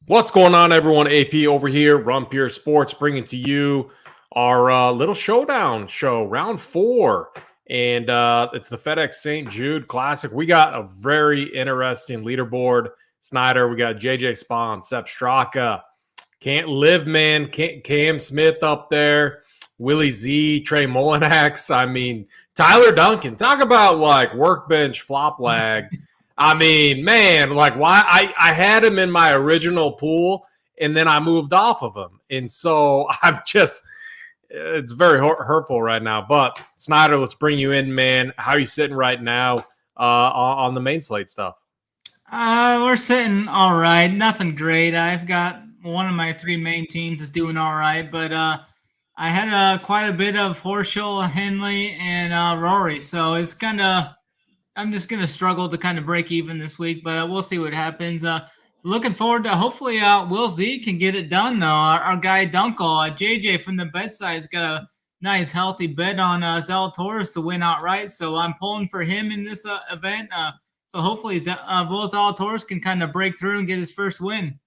What's going on, everyone? AP over here, Run Pure Sports, bringing to you our little showdown show, round 4. And it's the FedEx St. Jude Classic. We got a very interesting leaderboard. Snyder, we got JJ Spawn, Sepp Straka, Can't Live Man, Cam Smith up there, Willie Z, Trey Mullinax. I mean, Tyler Duncan. Talk about like workbench flop lag. I mean, man, like why I had him in my original pool and then I moved off of him. And so I'm just, it's very hurtful right now. But Snyder, let's bring you in, man. How are you sitting right now on the main slate stuff? We're sitting all right. Nothing great. I've got one of my 3 main teams is doing all right, but I had quite a bit of Horschel, Henley, and Rory. So it's kind of I'm just going to struggle to kind of break even this week, but we'll see what happens. Looking forward to hopefully Will Z can get it done, though. Our guy Dunkel, JJ from the bedside, has got a nice, healthy bet on Zalatoris to win outright. So I'm pulling for him in this event. So hopefully Will Zalatoris can kind of break through and get his first win.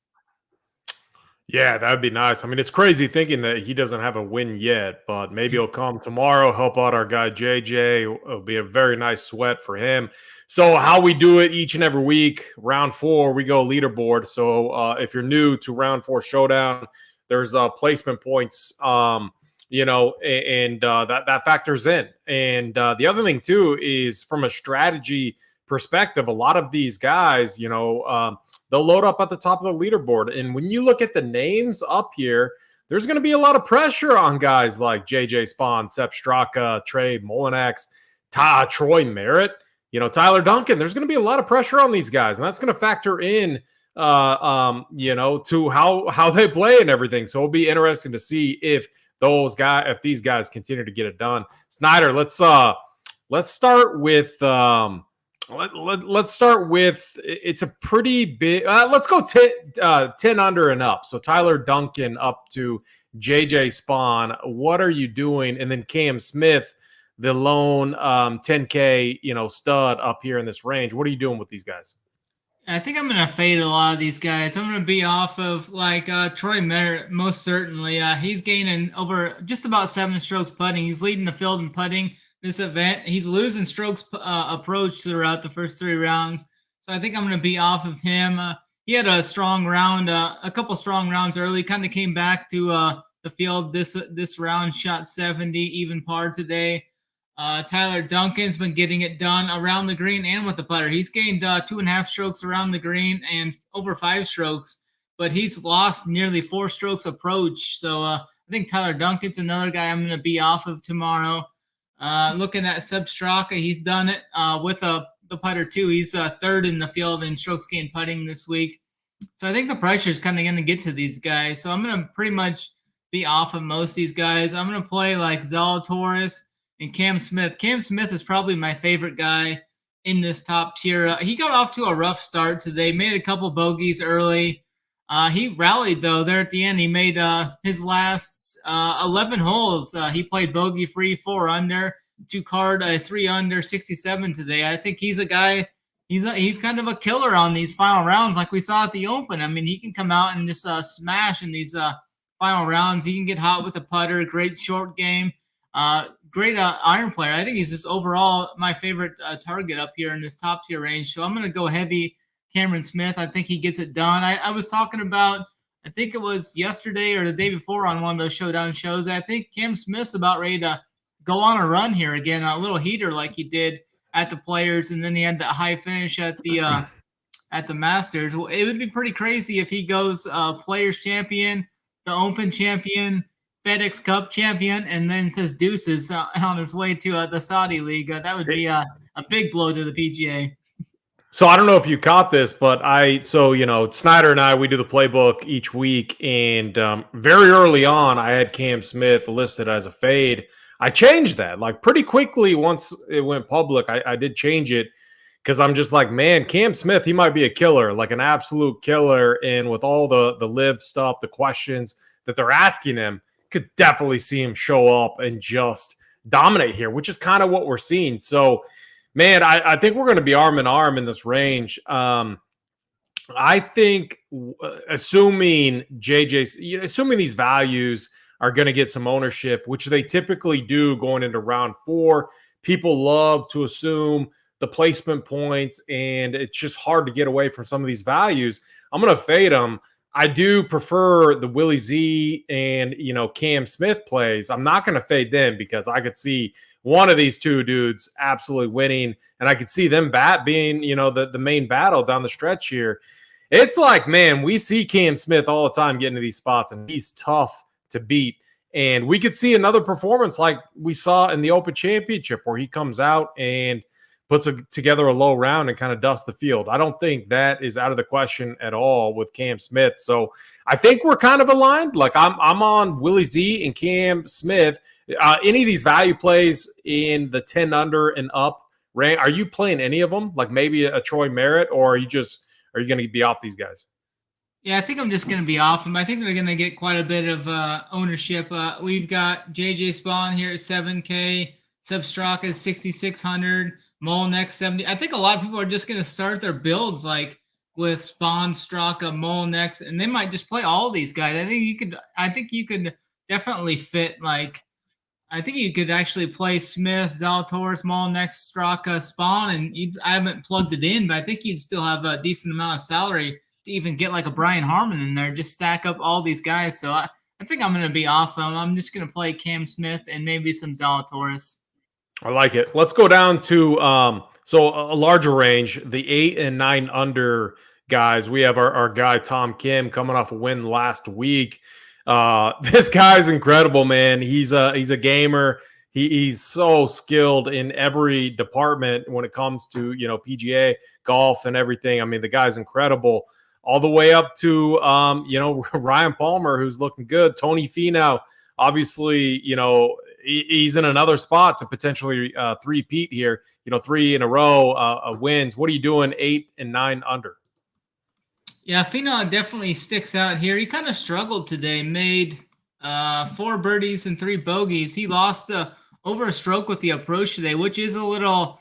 Yeah, that would be nice. I mean, it's crazy thinking that he doesn't have a win yet, but maybe he'll come tomorrow, help out our guy JJ. It'll be a very nice sweat for him. So how we do it each and every week, round 4, we go leaderboard. So if you're new to round 4 showdown, there's placement points, and that factors in. And the other thing too is from a strategy perspective, a lot of these guys, they'll load up at the top of the leaderboard. And when you look at the names up here, there's going to be a lot of pressure on guys like JJ Spawn, Sepp Straka, Trey Mullinax, Troy Merritt, Tyler Duncan. There's going to be a lot of pressure on these guys, and that's going to factor in, to how they play and everything. So it'll be interesting to see if these guys continue to get it done. Snyder, let's start with. Let's start with, it's a pretty big, let's go 10 under and up. So Tyler Duncan up to JJ Spawn. What are you doing? And then Cam Smith, the lone 10K, stud up here in this range. What are you doing with these guys? I think I'm going to fade a lot of these guys. I'm going to be off of Troy Merritt, most certainly. He's gaining over just about 7 strokes putting. He's leading the field in putting this event. He's losing strokes approach throughout the first 3 rounds. So I think I'm going to be off of him. He had a strong round, a couple strong rounds early, kind of came back to the field this round, shot 70, even par today. Tyler Duncan's been getting it done around the green and with the putter. He's gained 2.5 strokes around the green and over 5 strokes, but he's lost nearly 4 strokes approach. So I think Tyler Duncan's another guy I'm going to be off of tomorrow. Looking at Sepp Straka, he's done it with the putter too. He's 3rd in the field in strokes gained putting this week. So I think the pressure is kind of going to get to these guys. So I'm going to pretty much be off of most of these guys. I'm going to play like Zalatoris and Cam Smith. Cam Smith is probably my favorite guy in this top tier. He got off to a rough start today, made a couple bogeys early. He rallied, though, there at the end. He made his last 11 holes. He played bogey-free, 4 under, 2 card, 3 under, 67 today. I think he's a guy, he's kind of a killer on these final rounds like we saw at the Open. I mean, he can come out and just smash in these final rounds. He can get hot with a putter, great short game, great iron player. I think he's just overall my favorite target up here in this top tier range. So I'm going to go heavy Cameron Smith. I think he gets it done. I was talking about, I think it was yesterday or the day before on one of those showdown shows. I think Cam Smith's about ready to go on a run here again, a little heater like he did at the Players, and then he had that high finish at the Masters. Well, it would be pretty crazy if he goes Players champion, the Open champion, FedEx Cup champion, and then says deuces on his way to the Saudi League. That would be a big blow to the PGA. So I don't know if you caught this, but Snyder and I, we do the playbook each week, and very early on, I had Cam Smith listed as a fade. I changed that like pretty quickly once it went public. I did change it because I'm just like, man, Cam Smith, he might be a killer, like an absolute killer. And with all the live stuff, the questions that they're asking him, could definitely see him show up and just dominate here, which is kind of what we're seeing. So, man, I think we're going to be arm in arm in this range. I think assuming assuming these values are going to get some ownership, which they typically do going into round 4, people love to assume the placement points, and it's just hard to get away from some of these values. I'm going to fade them. I do prefer the Willie Z and Cam Smith plays. I'm not going to fade them because I could see one of these two dudes absolutely winning, and I could see them being the main battle down the stretch here. It's like, man, we see Cam Smith all the time getting to these spots, and he's tough to beat. And we could see another performance like we saw in the Open Championship where he comes out and puts together a low round and kind of dusts the field. I don't think that is out of the question at all with Cam Smith. So I think we're kind of aligned. Like I'm on Willie Z and Cam Smith. Any of these value plays in the 10 under and up range, are you playing any of them? Like maybe a Troy Merritt, or are you going to be off these guys? Yeah, I think I'm just going to be off them. I think they're going to get quite a bit of ownership. We've got JJ Spawn here at 7K, Substraka is 6,600, Molnex 70. I think a lot of people are just going to start their builds like with Spawn, Straka, Molnex, and they might just play all these guys. I think you could definitely fit like. I think you could actually play Smith, Zalatoris, Molnex, Straka, Spawn, and I haven't plugged it in, but I think you'd still have a decent amount of salary to even get like a Brian Harmon in there, just stack up all these guys. So I think I'm going to be off them. I'm just going to play Cam Smith and maybe some Zalatoris. I like it. Let's go down to so a larger range, the 8 and 9 under guys. We have our guy Tom Kim coming off a win last week. This guy's incredible, man. He's a gamer. He's so skilled in every department when it comes to PGA, golf, and everything. I mean, the guy's incredible. All the way up to Ryan Palmer, who's looking good. Tony Finau, obviously, he's in another spot to potentially three-peat here. 3 in a row wins. What are you doing 8 and 9 under? Yeah, Finau definitely sticks out here. He kind of struggled today, made 4 birdies and 3 bogeys. He lost over a stroke with the approach today, which is a little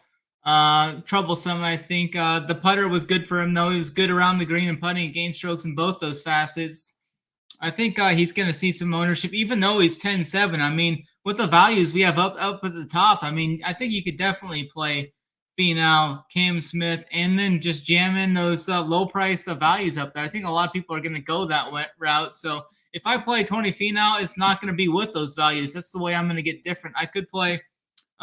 troublesome, I think. The putter was good for him, though. He was good around the green and putting, gained strokes in both those facets. I think he's going to see some ownership, even though he's 10-7. I mean, with the values we have up at the top, I mean, I think you could definitely play Finau, Cam Smith, and then just jam in those low price values up there. I think a lot of people are going to go that route. So if I play Tony Finau, it's not going to be with those values. That's the way I'm going to get different. I could play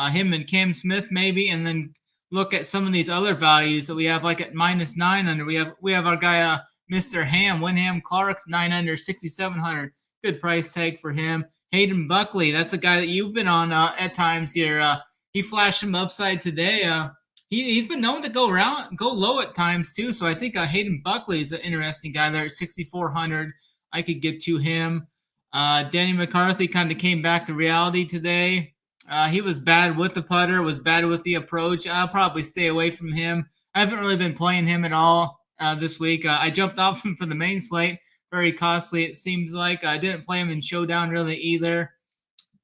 him and Cam Smith maybe, and then look at some of these other values that we have, like at -9 under. We have our guy Mr. Ham, Wyndham Clark's 9 under, 6,700. Good price tag for him. Hayden Buckley, that's a guy that you've been on at times here. He flashed some upside today. He's been known to go low at times too. So I think Hayden Buckley is an interesting guy there at 6,400. I could get to him. Danny McCarthy kind of came back to reality today. He was bad with the putter, was bad with the approach. I'll probably stay away from him. I haven't really been playing him at all this week. I jumped off him for the main slate. Very costly, it seems like. I didn't play him in Showdown really either.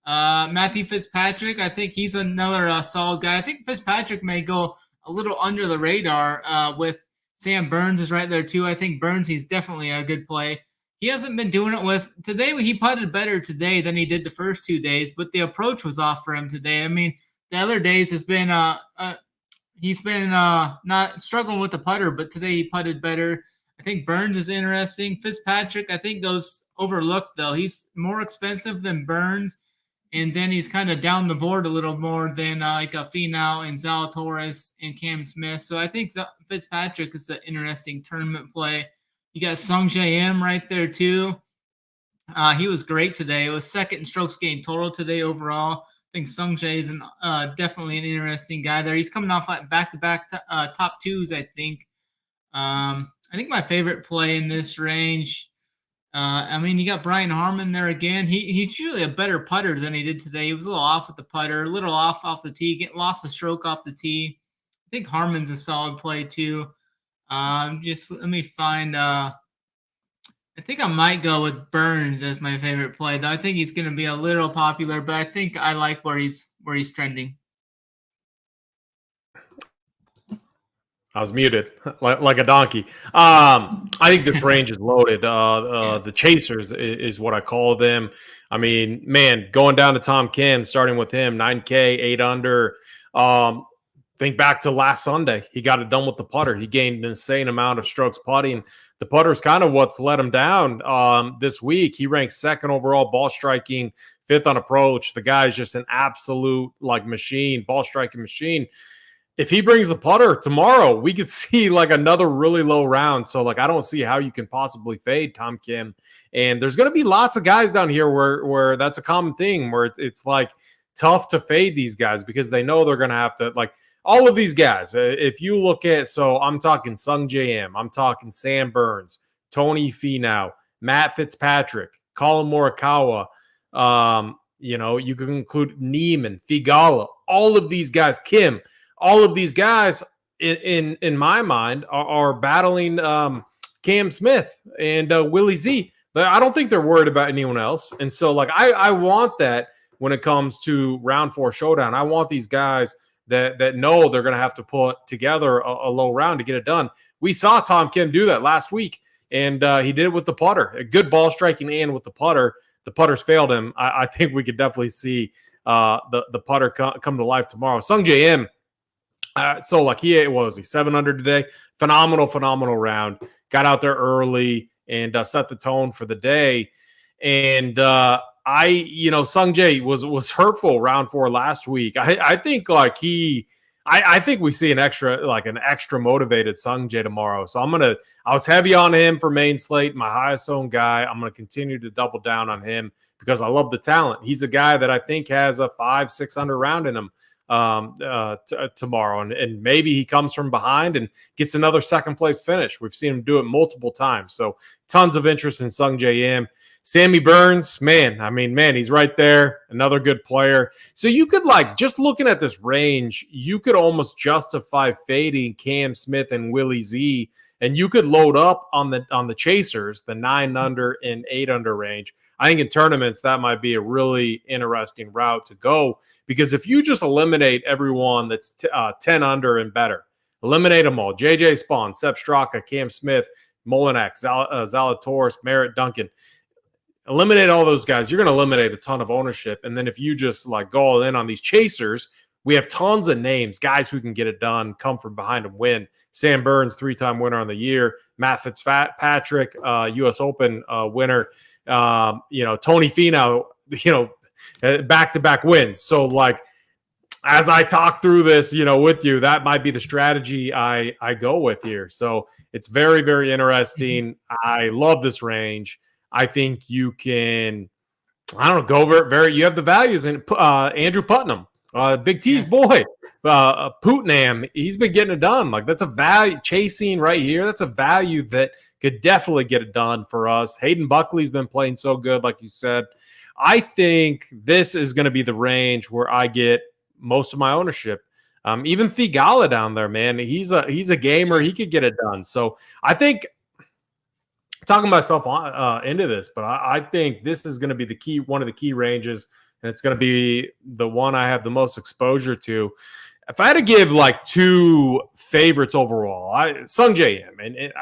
Matthew Fitzpatrick, I think he's another solid guy. I think Fitzpatrick may go a little under the radar with Sam Burns is right there too. I think Burns, he's definitely a good play. He hasn't been doing it with today. He putted better today than he did the first 2 days, but the approach was off for him today. I mean, the other days has been he's been not struggling with the putter, but today he putted better. I think Burns is interesting. Fitzpatrick, I think goes overlooked though. He's more expensive than Burns. And then he's kind of down the board a little more than like a Finau and Zalatoris and Cam Smith. So I think Fitzpatrick is an interesting tournament play. You got Sung J M right there too. He was great today. It was second in strokes gained total today overall. I think Sung J is definitely an interesting guy there. He's coming off like back-to-back top twos, I think. I think my favorite play in this range, I mean, you got Brian Harmon there again. He's usually a better putter than he did today. He was a little off with the putter, a little off the tee, lost a stroke off the tee. I think Harmon's a solid play too. Just let me find. I think I might go with Burns as my favorite play, though. I think he's going to be a little popular, but I think I like where he's trending. I was muted like a donkey. I think this range is loaded. The chasers is what I call them. I mean, man, going down to Tom Kim, starting with him, 9K, 8 under. Think back to last Sunday. He got it done with the putter. He gained an insane amount of strokes putting. The putter is kind of what's let him down this week. He ranks second overall ball striking, fifth on approach. The guy's just an absolute like machine, ball striking machine. If he brings the putter tomorrow, we could see like another really low round. So like I don't see how you can possibly fade Tom Kim. And there's going to be lots of guys down here where that's a common thing where it's like tough to fade these guys because they know they're going to have to like all of these guys. If you look at, so I'm talking Sung JM, I'm talking Sam Burns, Tony Finau, Matt Fitzpatrick, Colin Morikawa. You can include Neiman, Thigala, all of these guys, Kim. All of these guys, in my mind, are battling Cam Smith and Willie Z. I don't think they're worried about anyone else. And so, like, I want that when it comes to round 4 showdown. I want these guys that know they're going to have to put together a low round to get it done. We saw Tom Kim do that last week, and he did it with the putter. A good ball striking and with the putter. The putters failed him. I think we could definitely see the putter come to life tomorrow. Sung JM. So like he 7 under today. Phenomenal round. Got out there early and set the tone for the day. And Sung Jae was hurtful round 4 last week. I think like I think we see an extra motivated Sung Jae tomorrow. So I was heavy on him for main slate, my highest owned guy. I'm gonna continue to double down on him because I love the talent. He's a guy that I think has a 5-6 under round in him tomorrow, and maybe he comes from behind and gets another second place finish. We've seen him do it multiple times. So tons of interest in Sung JM. Sammy Burns, man, he's right there. Another good player. So you could just looking at this range, you could almost justify fading Cam Smith and Willie Z, and you could load up on the chasers, the 9 under and 8 under range. I think in tournaments, that might be a really interesting route to go because if you just eliminate everyone that's 10 under and better, eliminate them all. JJ Spawn, Sepp Straka, Cam Smith, Molinak, Zalatoris, Merritt, Duncan. Eliminate all those guys. You're going to eliminate a ton of ownership. And then if you just go all in on these chasers, we have tons of names, guys who can get it done, come from behind and win. Sam Burns, 3-time winner on the year. Matt Fitzpatrick, U.S. Open winner. Tony Finau, back-to-back wins. So as I talk through this, with you, that might be the strategy I go with here. So it's very, very interesting. I love this range. I think you can, go over it. You have the values in Andrew Putnam, Big T's boy, Putnam. He's been getting it done. That's a value chasing right here. That's a value that could definitely get it done for us. Hayden Buckley's been playing so good, like you said. I think this is going to be the range where I get most of my ownership. Even Thigala down there, man, he's a gamer. He could get it done. So I think talking myself into this, but I think this is going to be one of the key ranges, and it's going to be the one I have the most exposure to. If I had to give 2 favorites overall, Sung JM, and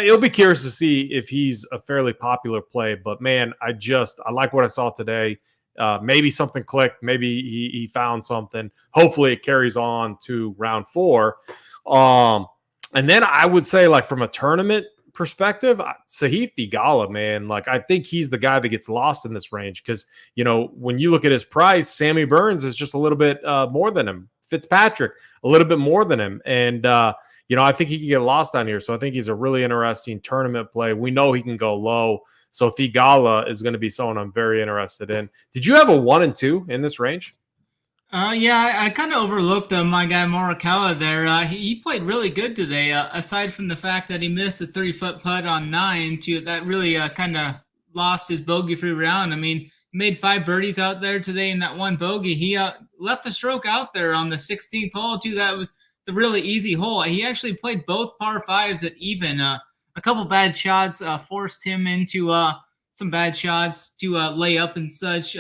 it'll be curious to see if he's a fairly popular play, but man, I like what I saw today. Maybe something clicked. Maybe he found something. Hopefully it carries on to round 4. And then I would say from a tournament perspective, Sahith Theegala, man, I think he's the guy that gets lost in this range because, when you look at his price, Sammy Burns is just a little bit more than him. Fitzpatrick, a little bit more than him. And, I think he can get lost down here. So I think he's a really interesting tournament play. We know he can go low. So Thigala is going to be someone I'm very interested in. Did you have a 1 and 2 in this range? Yeah, I kind of overlooked my guy Morikawa there. He played really good today, aside from the fact that he missed a 30-foot putt on 9. That really kind of lost his bogey-free round. I mean, he made 5 birdies out there today in that 1 bogey. He left a stroke out there on the 16th hole, too. That was the really easy hole. He actually played both par 5s at even. A couple bad shots forced him into some bad shots to lay up and such.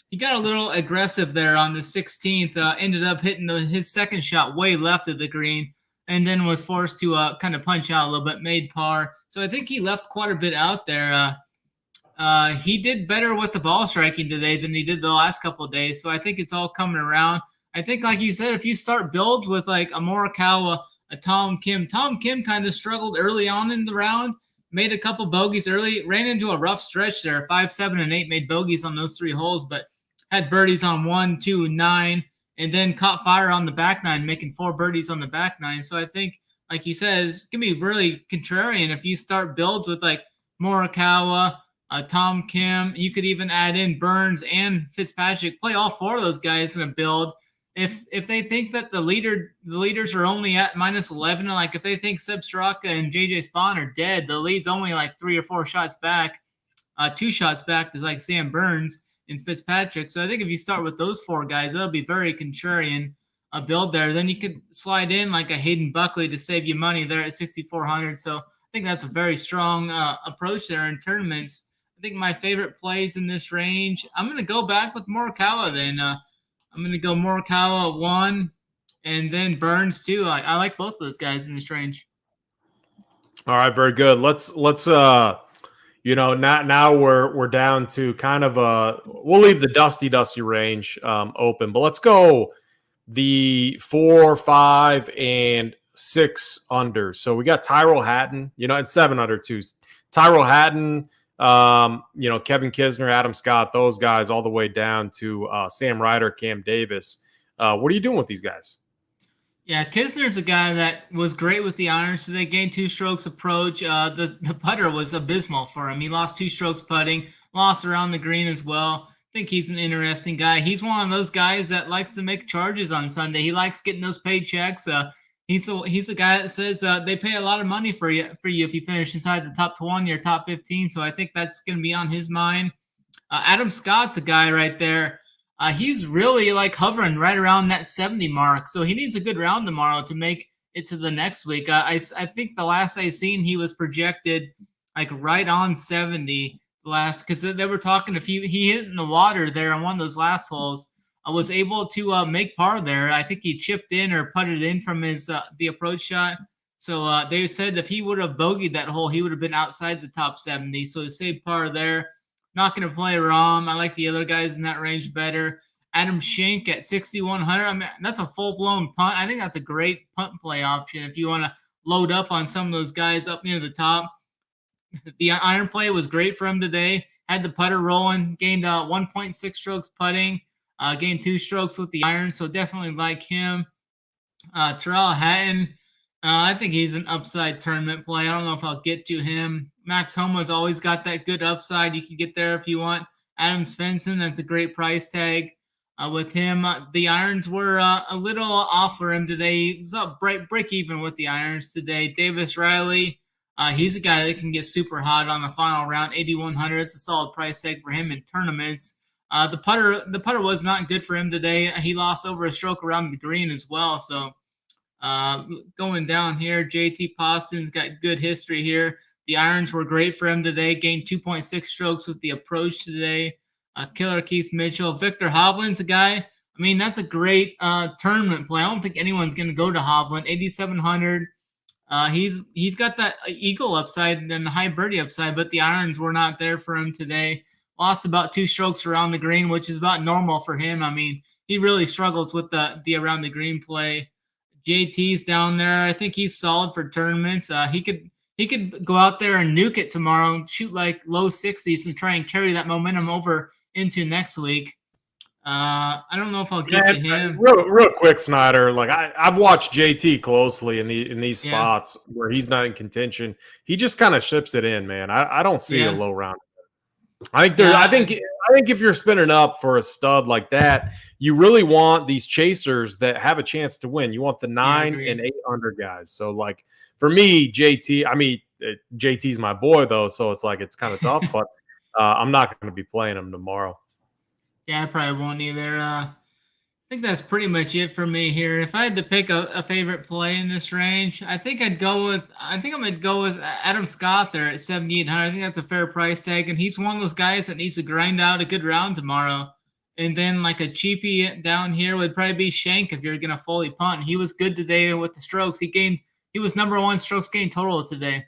He got a little aggressive there on the 16th, ended up hitting his second shot way left of the green. and then was forced to kind of punch out a little bit, made par. So I think he left quite a bit out there. He did better with the ball striking today than he did the last couple of days. So I think it's all coming around. I think, like you said, if you start builds with like a Morikawa, a Tom Kim kind of struggled early on in the round, made a couple bogeys early, ran into a rough stretch there. 5, 7, and 8 made bogeys on those 3 holes, but had birdies on 1, 2, 9, and then caught fire on the back 9, making 4 birdies on the back 9. So I think, like you said, it's going to be really contrarian if you start builds with like Morikawa, Tom Kim. You could even add in Burns and Fitzpatrick, play all 4 of those guys in a build. If they think that the leaders are only at -11, like if they think Seb Straka and JJ Spawn are dead, the lead's only like 3 or 4 shots back, 2 shots back to like Sam Burns and Fitzpatrick. So I think if you start with those 4 guys, that'll be very contrarian build there. Then you could slide in like a Hayden Buckley to save you money there at 6,400. So I think that's a very strong approach there in tournaments. I think my favorite plays in this range, I'm going to go back with Morikawa then. I'm going to go Morikawa 1 and then Burns 2. I like both of those guys in this range. All right, very good. Let's now we're down to kind of we'll leave the dusty range open, but let's go the 4, 5, and 6 under. So we got Tyrrell Hatton, and 7 under too. Tyrrell Hatton, Kevin Kisner, Adam Scott, those guys all the way down to Sam Ryder, Cam Davis. What are you doing with these guys? Yeah, Kisner's a guy that was great with the irons today, gained 2 strokes approach. The putter was abysmal for him. He lost 2 strokes putting, lost around the green as well. I think he's an interesting guy. He's one of those guys that likes to make charges on Sunday. He likes getting those paychecks. He's a guy that says they pay a lot of money for you if you finish inside the top 20 or top 15. So I think that's going to be on his mind. Adam Scott's a guy right there. He's really like hovering right around that 70 mark. So he needs a good round tomorrow to make it to the next week. I think the last I seen, he was projected like right on 70 because they were talking he hit in the water there on one of those last holes. I was able to make par there. I think he chipped in or putted in from his the approach shot. So they said if he would have bogeyed that hole, he would have been outside the top 70. So he saved par there. Not going to play Rahm. I like the other guys in that range better. Adam Schenk at 6,100. I mean, that's a full-blown punt. I think that's a great punt play option if you want to load up on some of those guys up near the top. The iron play was great for him today. Had the putter rolling. Gained 1.6 strokes putting. Gained 2 strokes with the iron. So definitely like him. Tyrrell Hatton. I think he's an upside tournament play. I don't know if I'll get to him. Max Homa's always got that good upside. You can get there if you want. Adam Svensson, that's a great price tag with him. The irons were a little off for him today. He was up break even with the irons today. Davis Riley, he's a guy that can get super hot on the final round. 8,100. It's a solid price tag for him in tournaments. The putter was not good for him today. He lost over a stroke around the green as well. So going down here, JT Poston's got good history here. The irons were great for him today. Gained 2.6 strokes with the approach today. Killer Keith Mitchell. Victor Hovland's a guy. I mean, that's a great tournament play. I don't think anyone's going to go to Hovland. 8,700. He's got that eagle upside and the high birdie upside, but the irons were not there for him today. Lost about 2 strokes around the green, which is about normal for him. I mean, he really struggles with the around the green play. JT's down there. I think he's solid for tournaments. He could go out there and nuke it tomorrow and shoot like low 60s and try and carry that momentum over into next week. I don't know if I'll get to him. Real quick, Snyder. Like I've watched JT closely in these spots where he's not in contention. He just kind of ships it in, man. I don't see a low round. I think if you're spinning up for a stud like that, you really want these chasers that have a chance to win. You want the 9 and 8 under guys. So like for me, JT's my boy though, so it's like it's kind of tough, but I'm not going to be playing him tomorrow. Yeah, I probably won't either. I think that's pretty much it for me here. If I had to pick a favorite play in this range, I think I'm going to go with Adam Scott there at 7,800. I think that's a fair price tag, and he's one of those guys that needs to grind out a good round tomorrow. And then like a cheapie down here would probably be Shank if you're gonna fully punt. He was good today with the strokes. He was number one strokes gain total today.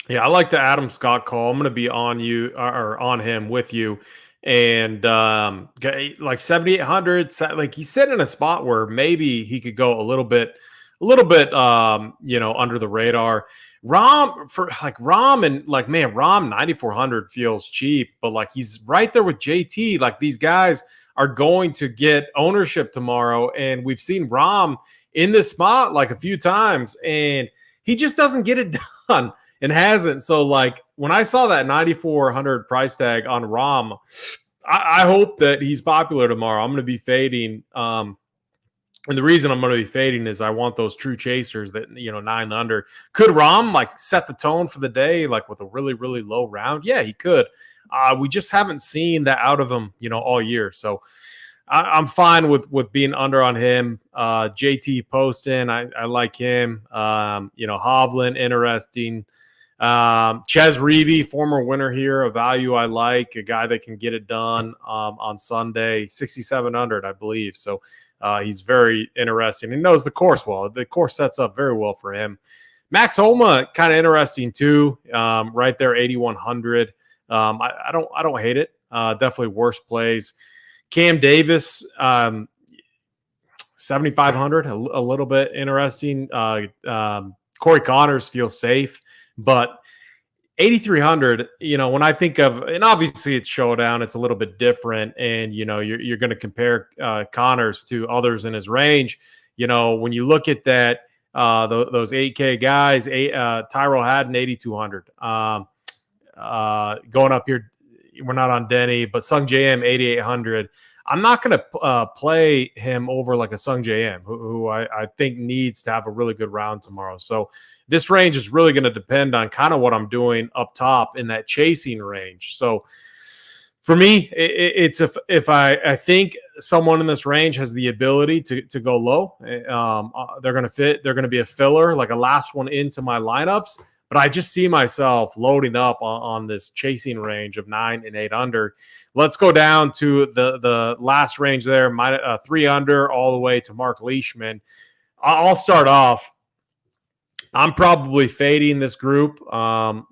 Yeah, I like the Adam Scott call. I'm going to be on you or on him with you. And like 7,800, like he's sitting in a spot where maybe he could go a little bit, under the radar. Rom and like, man, Rom 9,400 feels cheap, but like he's right there with JT. Like these guys are going to get ownership tomorrow. And we've seen Rom in this spot like a few times, and he just doesn't get it done. And hasn't. So, like, when I saw that 9,400 price tag on Rom, I hope that he's popular tomorrow. I'm going to be fading. And the reason I'm going to be fading is I want those true chasers that, 9 under. Could Rom, like, set the tone for the day, like, with a really, really low round? Yeah, he could. We just haven't seen that out of him, all year. So, I'm fine with being under on him. JT Poston, I like him. Hovland, interesting. Ches Reavie, former winner here, a value I like, a guy that can get it done on Sunday, 6,700, I believe. So he's very interesting. He knows the course well. The course sets up very well for him. Max Homa, kind of interesting too, right there, 8,100. I don't hate it. Definitely worse plays. Cam Davis, 7,500, a little bit interesting. Corey Connors feels safe. But 8,300, when I think of, and obviously it's Showdown, it's a little bit different. And, you're going to compare Connors to others in his range. When you look at that, those 8K guys, Tyrell Haddon, 8,200. Going up here, we're not on Denny, but Sung JM, 8,800. I'm not going to play him over like a Sung JM, who I think needs to have a really good round tomorrow. So this range is really going to depend on kind of what I'm doing up top in that chasing range. So for me, it's if I think someone in this range has the ability to go low, they're going to fit. They're going to be a filler, like a last one into my lineups. But I just see myself loading up on this chasing range of 9 and 8 under. Let's go down to the last range there, 3 under all the way to Mark Leishman. I'll start off. I'm probably fading this group.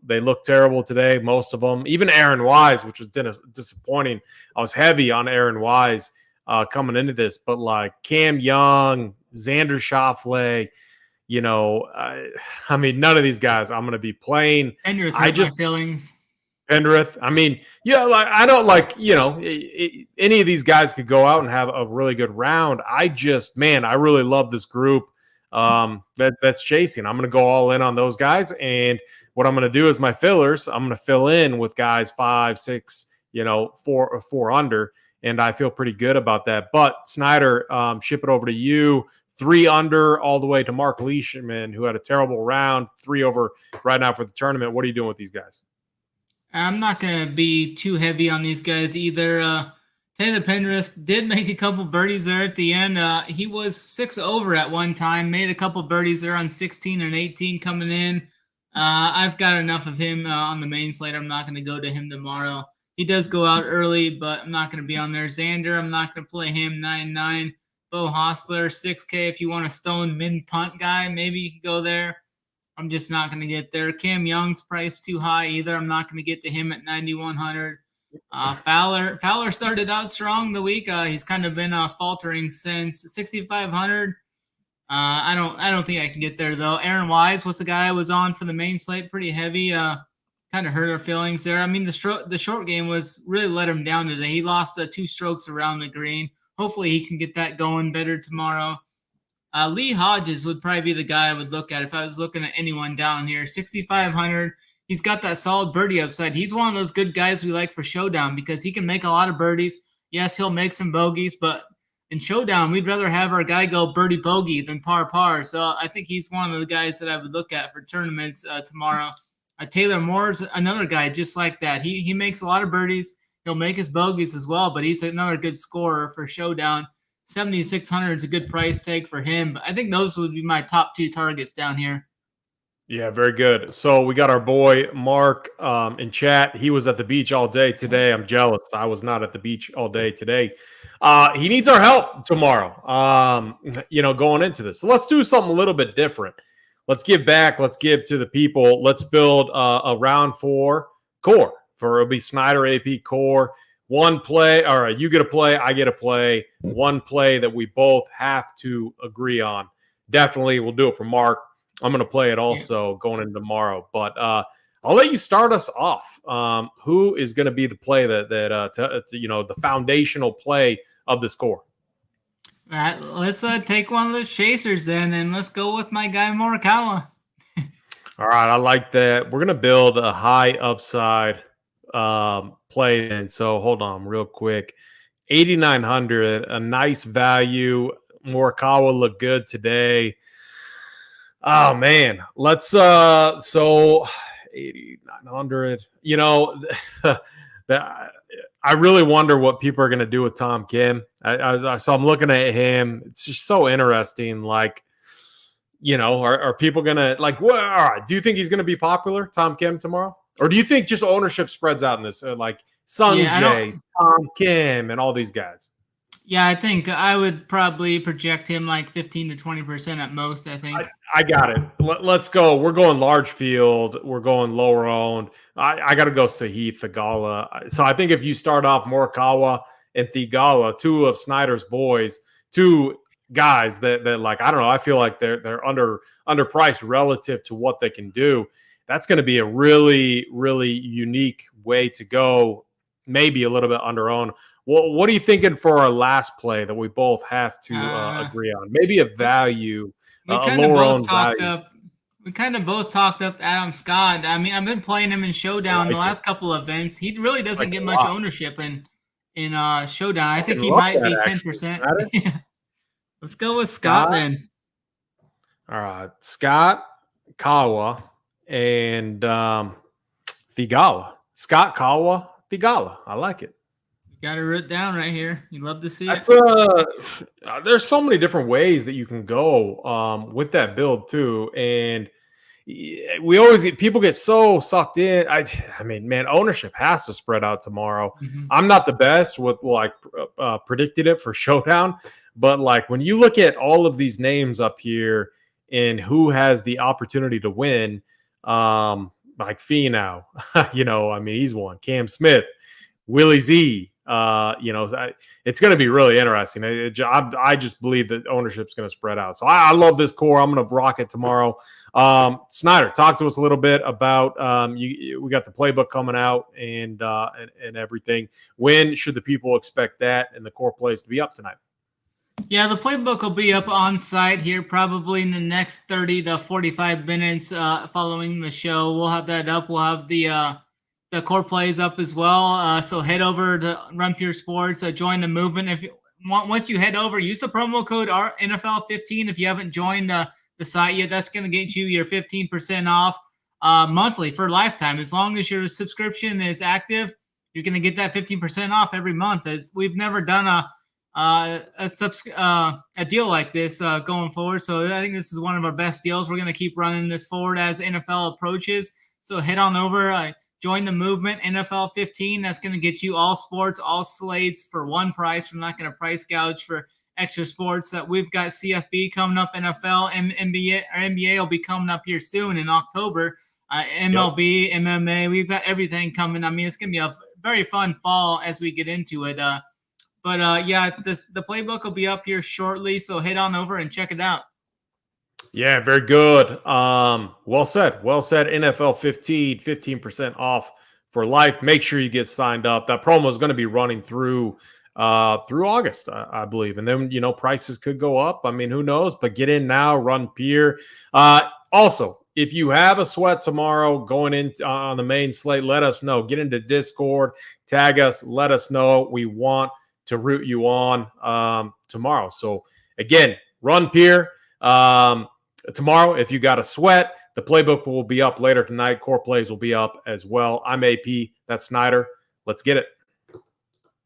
They look terrible today, most of them. Even Aaron Wise, which was disappointing. I was heavy on Aaron Wise coming into this. But like Cam Young, Xander Schauffele, none of these guys I'm going to be playing. Penrith hurt my feelings. Penrith. I don't like, any of these guys could go out and have a really good round. I really love this group. That's chasing. I'm going to go all in on those guys. And what I'm going to do is my fillers, I'm going to fill in with guys 5, 6, 4 under. And I feel pretty good about that. But Snyder, ship it over to you. 3 under all the way to Mark Leishman, who had a terrible round. 3 over right now for the tournament. What are you doing with these guys? I'm not going to be too heavy on these guys either. Taylor Penrith did make a couple birdies there at the end. He was 6 over at one time, made a couple birdies there on 16 and 18 coming in. I've got enough of him on the main slate. I'm not going to go to him tomorrow. He does go out early, but I'm not going to be on there. Xander, I'm not going to play him 9-9. Bo Hostler, 6K. If you want a stone mid punt guy, maybe you could go there. I'm just not going to get there. Cam Young's price too high either. I'm not going to get to him at 9,100. Fowler started out strong the week. He's kind of been faltering since 6,500. I don't think I can get there though. Aaron Wise was the guy I was on for the main slate, pretty heavy. Kind of hurt our feelings there. I mean, the short game was really let him down today. He lost 2 strokes around the green. Hopefully he can get that going better tomorrow. Lee Hodges would probably be the guy I would look at if I was looking at anyone down here. 6,500. He's got that solid birdie upside. He's one of those good guys we like for Showdown because he can make a lot of birdies. Yes, he'll make some bogeys, but in Showdown, we'd rather have our guy go birdie bogey than par. So I think he's one of the guys that I would look at for tournaments tomorrow. Taylor Moore's another guy just like that. He makes a lot of birdies. He'll make his bogeys as well, but he's another good scorer for Showdown. 7,600 is a good price tag for him. But I think those would be my top 2 targets down here. Yeah, very good. So we got our boy Mark in chat. He was at the beach all day today. I'm jealous. I was not at the beach all day today. He needs our help tomorrow, going into this. So let's do something a little bit different. Let's give back. Let's give to the people. Let's build a round 4 core. It'll be Snyder AP core. One play. All right, you get a play. I get a play. One play that we both have to agree on. Definitely, we'll do it for Mark. I'm going to play it also going into tomorrow, but I'll let you start us off. Who is going to be the play that the foundational play of the score? Let's take one of those chasers then, and let's go with my guy Morikawa. All right, I like that. We're going to build a high upside play, and so hold on real quick. 8,900, a nice value. Morikawa looked good today. Oh man, let's so 8,900. I really wonder what people are going to do with Tom Kim. So I'm looking at him. It's just so interesting. Like, are people going to like? What? All right. Do you think he's going to be popular, Tom Kim, tomorrow, or do you think just ownership spreads out in this? Like Sungjae, Tom Kim, and all these guys. Yeah, I think I would probably project him like 15 to 20% at most, I think. I got it. Let's go. We're going large field. We're going lower owned. I got to go Sahith Theegala. So I think if you start off Morikawa and Theegala, two of Snyder's boys, two guys that like, I don't know, I feel like they're underpriced relative to what they can do. That's going to be a really, really unique way to go, maybe a little bit under-owned. Well, what are you thinking for our last play that we both have to agree on? Maybe a value, a lower-owned value. We kind of both talked up Adam Scott. I mean, I've been playing him in Showdown the last couple of events. He really doesn't get much ownership in Showdown. I think he might be 10%. Let's go with Scott then. All right, Scott, Kawa, and Theegala. Scott, Kawa, Theegala. I like it. Got it written down right here. You love to see it. There's so many different ways that you can go with that build too, and people get so sucked in. I mean, man, ownership has to spread out tomorrow. Mm-hmm. I'm not the best with like predicting it for Showdown, but like when you look at all of these names up here and who has the opportunity to win, like Finau, I mean, he's one. Cam Smith, Willie Z. It's going to be really interesting. I just believe that ownership's going to spread out. So I love this core. I'm going to rock it tomorrow. Snyder, talk to us a little bit about we got the playbook coming out and everything. When should the people expect that and the core plays to be up tonight? Yeah, the playbook will be up on site here probably in the next 30 to 45 minutes following the show. We'll have that up. We'll have the core plays up as well. So head over to Run Pure Sports, join the movement. If you want, once you head over, use the promo code NFL15 if you haven't joined the site yet. That's going to get you your 15% off monthly for lifetime. As long as your subscription is active, you're going to get that 15% off every month. We've never done a deal like this going forward. So I think this is one of our best deals. We're going to keep running this forward as NFL approaches. So head on over. Join the movement, NFL 15. That's going to get you all sports, all slates for one price. We're not going to price gouge for extra sports. That we've got CFB coming up, NFL, and NBA will be coming up here soon in October. MLB, MMA, we've got everything coming. I mean, it's going to be a very fun fall as we get into it. The playbook will be up here shortly, so head on over and check it out. Yeah, very good. Well said. Well said. NFL 15% off for life. Make sure you get signed up. That promo is going to be running through August, I believe. And then, prices could go up. I mean, who knows? But get in now, Run Pure. Also, if you have a sweat tomorrow going in on the main slate, let us know. Get into Discord, tag us, let us know. We want to root you on tomorrow. So, again, Run Pure. Tomorrow, if you got a sweat, the playbook will be up later tonight. Core plays will be up as well. I'm AP. That's Snyder. Let's get it.